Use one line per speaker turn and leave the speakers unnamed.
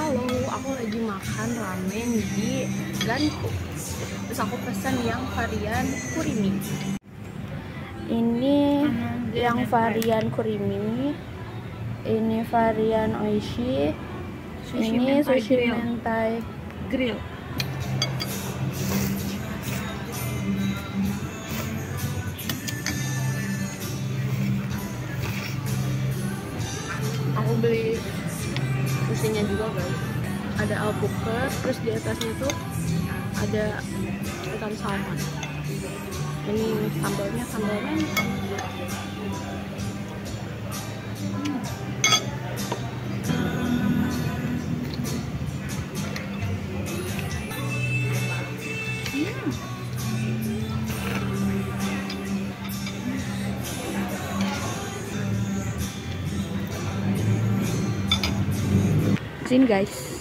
Halo, aku lagi makan ramen di Ganku. Terus aku pesan yang varian kurimi. Ini yang varian kurimi. Ini varian oishi. Ini sushi mentai grill. Aku beli sushinya juga guys, ada alpukat, terus di atasnya tuh ada ikan salmon. Ini sambalnya sambal mentah. Sini guys.